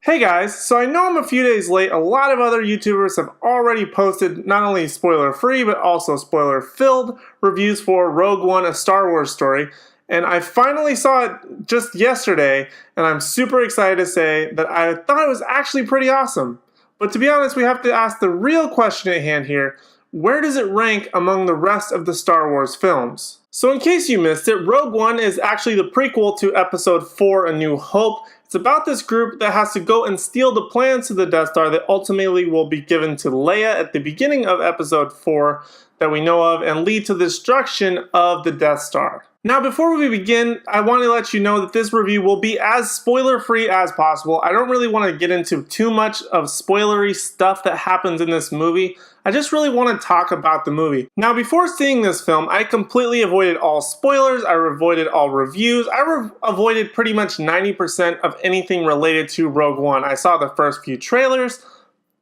Hey guys, so I know I'm a few days late. A lot of other YouTubers have already posted not only spoiler-free but also spoiler-filled reviews for Rogue One, a Star Wars story, and I finally saw it just yesterday, and I'm super excited to say that I thought it was actually pretty awesome. But to be honest, we have to ask the real question at hand here: where does it rank among the rest of the Star Wars films? So in case you missed it, Rogue One is actually the prequel to Episode 4, A New Hope. It's about this group that has to go and steal the plans to the Death Star that ultimately will be given to Leia at the beginning of Episode 4 that we know of and lead to the destruction of the Death Star. Now before we begin, I want to let you know that this review will be as spoiler-free as possible. I don't really want to get into too much of spoilery stuff that happens in this movie. I just really want to talk about the movie. Now before seeing this film, I completely avoided all spoilers, I avoided all reviews, I avoided pretty much 90% of anything related to Rogue One. I saw the first few trailers,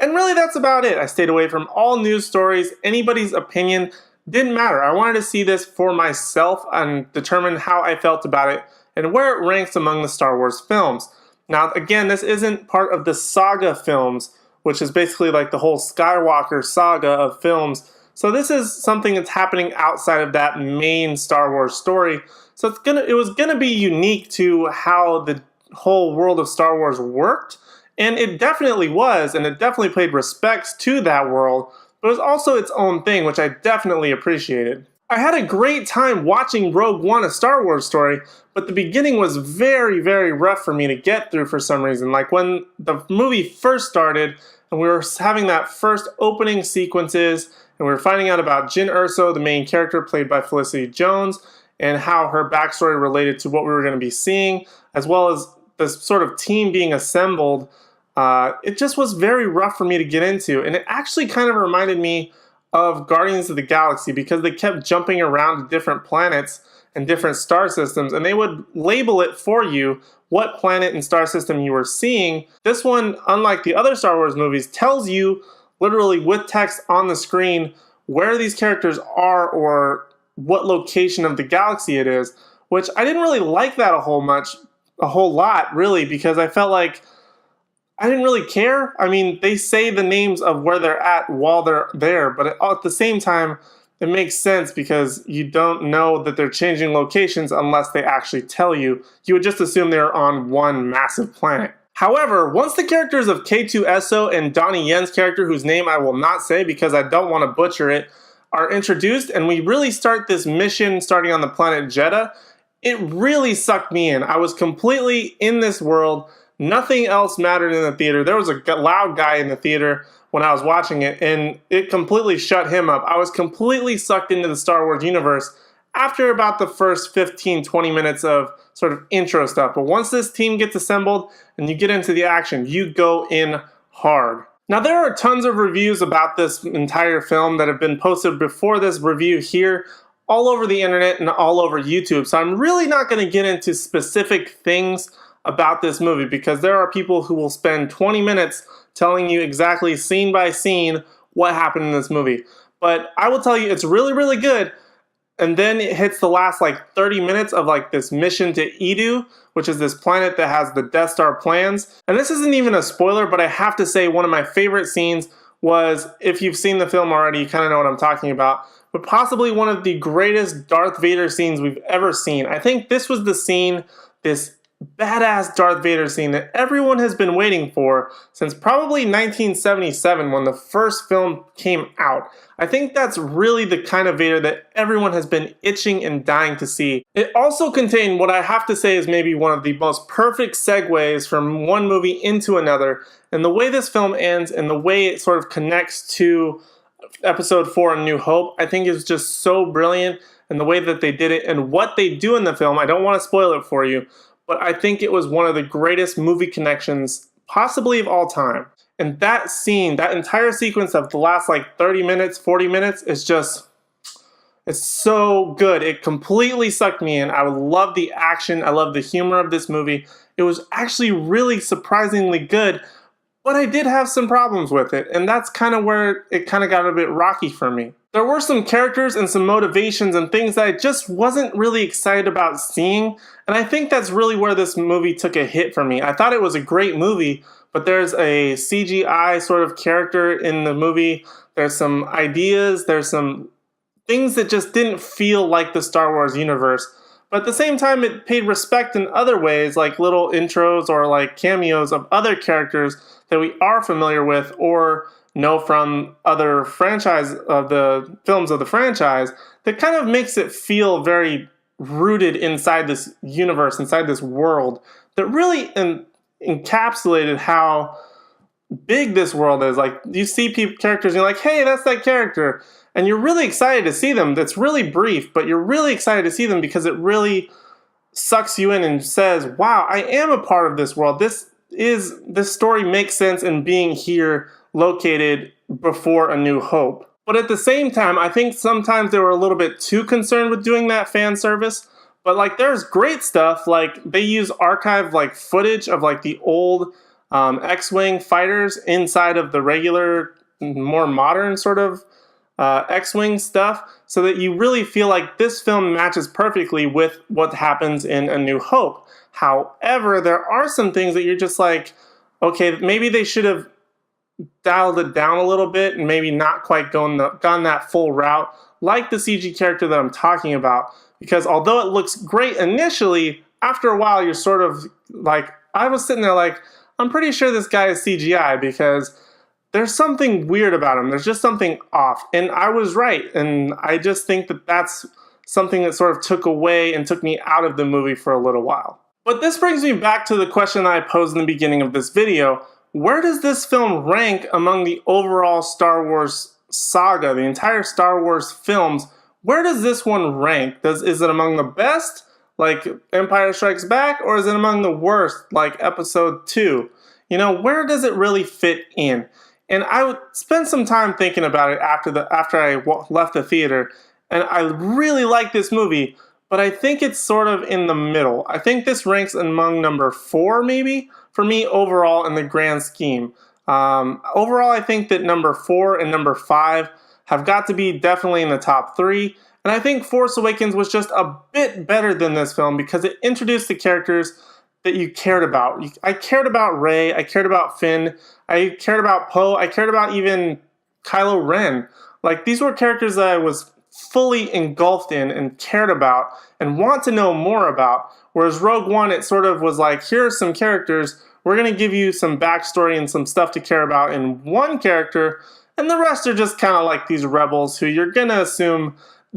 and really that's about it. I stayed away from all news stories, anybody's opinion. Didn't matter. I wanted to see this for myself and determine how I felt about it and where it ranks among the Star Wars films. Now again, this isn't part of the saga films, which is basically like the whole Skywalker saga of films. So this is something that's happening outside of that main Star Wars story. So it was gonna be unique to how the whole world of Star Wars worked, and it definitely was, and it definitely paid respects to that world. But it was also its own thing, which I definitely appreciated. I had a great time watching Rogue One, a Star Wars story, but the beginning was very, very rough for me to get through for some reason. Like when the movie first started, and we were having that first opening sequences, and we were finding out about Jyn Erso, the main character played by Felicity Jones, and how her backstory related to what we were going to be seeing, as well as this sort of team being assembled. It just was very rough for me to get into, and it actually kind of reminded me of Guardians of the Galaxy because they kept jumping around to different planets and different star systems, and they would label it for you what planet and star system you were seeing. This one, unlike the other Star Wars movies, tells you literally with text on the screen where these characters are or what location of the galaxy it is, which I didn't really like that a whole lot really, because I felt like I didn't really care. I mean, they say the names of where they're at while they're there, but at the same time, it makes sense because you don't know that they're changing locations unless they actually tell you. You would just assume they're on one massive planet. However, once the characters of K2SO and Donnie Yen's character, whose name I will not say because I don't want to butcher it, are introduced and we really start this mission starting on the planet Jeddah, it really sucked me in. I was completely in this world. Nothing else mattered in the theater. There was a loud guy in the theater when I was watching it, and it completely shut him up. I was completely sucked into the Star Wars universe after about the first 15-20 minutes of sort of intro stuff. But once this team gets assembled and you get into the action, you go in hard. Now there are tons of reviews about this entire film that have been posted before this review here, all over the internet and all over YouTube. So I'm really not going to get into specific things about this movie because there are people who will spend 20 minutes telling you exactly scene by scene what happened in this movie. But I will tell you it's really, really good. And then it hits the last like 30 minutes of like this mission to Edu, which is this planet that has the Death Star plans. And this isn't even a spoiler, but I have to say one of my favorite scenes was, if you've seen the film already, you kind of know what I'm talking about, but possibly one of the greatest Darth Vader scenes we've ever seen. I think this was the scene, this badass Darth Vader scene that everyone has been waiting for since probably 1977 when the first film came out. I think that's really the kind of Vader that everyone has been itching and dying to see. It also contained what I have to say is maybe one of the most perfect segues from one movie into another, and the way this film ends and the way it sort of connects to Episode 4 A New Hope, I think is just so brilliant, and the way that they did it and what they do in the film. I don't want to spoil it for you, but I think it was one of the greatest movie connections possibly of all time. And that scene, that entire sequence of the last like 30 minutes, 40 minutes is just, it's so good. It completely sucked me in. I love the action. I love the humor of this movie. It was actually really surprisingly good. But I did have some problems with it, and that's kind of where it kind of got a bit rocky for me. There were some characters and some motivations and things that I just wasn't really excited about seeing, and I think that's really where this movie took a hit for me. I thought it was a great movie, but there's a CGI sort of character in the movie. There's some ideas, there's some things that just didn't feel like the Star Wars universe. But at the same time, it paid respect in other ways, like little intros or like cameos of other characters that we are familiar with or know from other franchise of the films of the franchise, that kind of makes it feel very rooted inside this universe, inside this world, that really encapsulated how big this world is. Like, you see characters and you're like, hey, that's that character. And you're really excited to see them. That's really brief, but you're really excited to see them because it really sucks you in and says, wow, I am a part of this world. This story makes sense in being here, located before A New Hope. But at the same time, I think sometimes they were a little bit too concerned with doing that fan service. But like, there's great stuff. Like, they use archive like footage of like the old X-Wing fighters inside of the regular, more modern sort of X-Wing stuff, so that you really feel like this film matches perfectly with what happens in A New Hope. However, there are some things that you're just like, okay, maybe they should have dialed it down a little bit and maybe not quite gone that full route, like the CG character that I'm talking about. Because although it looks great initially, after a while you're sort of like, I was sitting there like, I'm pretty sure this guy is CGI because there's something weird about him. There's just something off. And I was right. And I just think that that's something that sort of took away and took me out of the movie for a little while. But this brings me back to the question that I posed in the beginning of this video. Where does this film rank among the overall Star Wars saga, the entire Star Wars films? Where does this one rank? Is it among the best, like Empire Strikes Back, or is it among the worst, like Episode 2? You know, where does it really fit in? And I would spend some time thinking about it after I left the theater, and I really like this movie, but I think it's sort of in the middle. I think this ranks among number 4, maybe, for me overall in the grand scheme. Overall, I think that number 4 and number 5 have got to be definitely in the top 3, and I think Force Awakens was just a bit better than this film because it introduced the characters that you cared about. I cared about Rey, I cared about Finn, I cared about Poe, I cared about even Kylo Ren. Like, these were characters that I was fully engulfed in and cared about and want to know more about. Whereas Rogue One, it sort of was like, here are some characters, we're going to give you some backstory and some stuff to care about in one character, and the rest are just kind of like these rebels who you're going to assume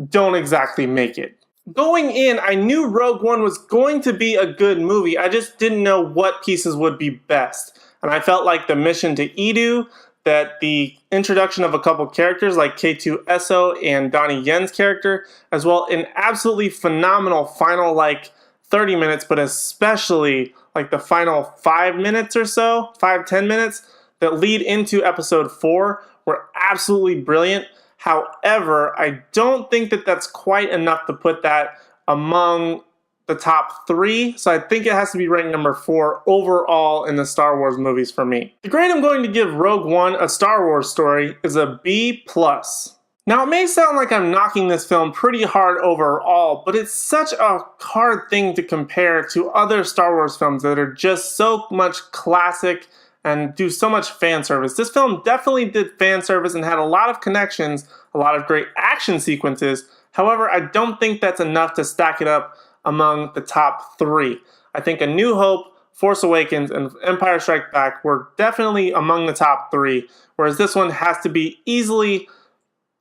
don't exactly make it. Going in, I knew Rogue One was going to be a good movie. I just didn't know what pieces would be best. And I felt like the mission to Edu, that the introduction of a couple characters like K2SO and Donnie Yen's character, as well an absolutely phenomenal final like 30 minutes, but especially like the final 5 minutes or so, 5-10 minutes that lead into Episode 4 were absolutely brilliant. However, I don't think that that's quite enough to put that among the top 3, so I think it has to be ranked number 4 overall in the Star Wars movies for me. The grade I'm going to give Rogue One, A Star Wars Story, is a B+. Now, it may sound like I'm knocking this film pretty hard overall, but it's such a hard thing to compare to other Star Wars films that are just so much classic and do so much fan service. This film definitely did fan service and had a lot of connections, a lot of great action sequences. However, I don't think that's enough to stack it up among the top 3. I think A New Hope, Force Awakens, and Empire Strikes Back were definitely among the top 3, whereas this one has to be easily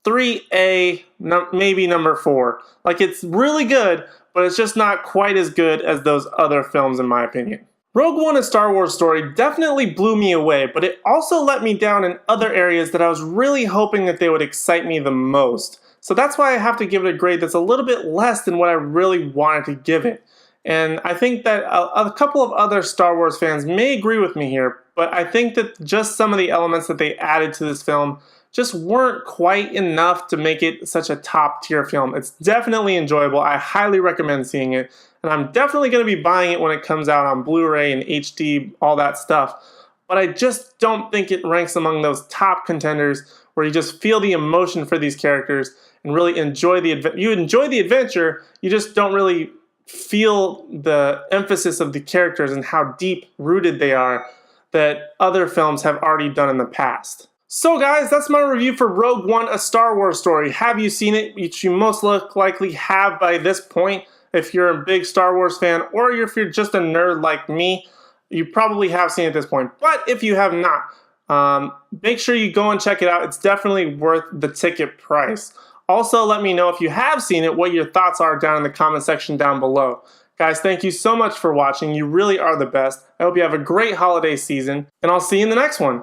3A, maybe number 4. Like, it's really good, but it's just not quite as good as those other films in my opinion. Rogue One, A Star Wars Story definitely blew me away, but it also let me down in other areas that I was really hoping that they would excite me the most. So that's why I have to give it a grade that's a little bit less than what I really wanted to give it. And I think that a couple of other Star Wars fans may agree with me here, but I think that just some of the elements that they added to this film just weren't quite enough to make it such a top tier film. It's definitely enjoyable. I highly recommend seeing it. And I'm definitely going to be buying it when it comes out on Blu-ray and HD, all that stuff. but I just don't think it ranks among those top contenders where you just feel the emotion for these characters and really enjoy the adventure, you just don't really feel the emphasis of the characters and how deep rooted they are that other films have already done in the past. So guys, that's my review for Rogue One, A Star Wars Story. Have you seen it? Which you most likely have by this point. If you're a big Star Wars fan, or if you're just a nerd like me, you probably have seen it at this point. But if you have not, make sure you go and check it out. It's definitely worth the ticket price. Also, let me know if you have seen it, what your thoughts are down in the comment section down below. Guys, thank you so much for watching. You really are the best. I hope you have a great holiday season, and I'll see you in the next one.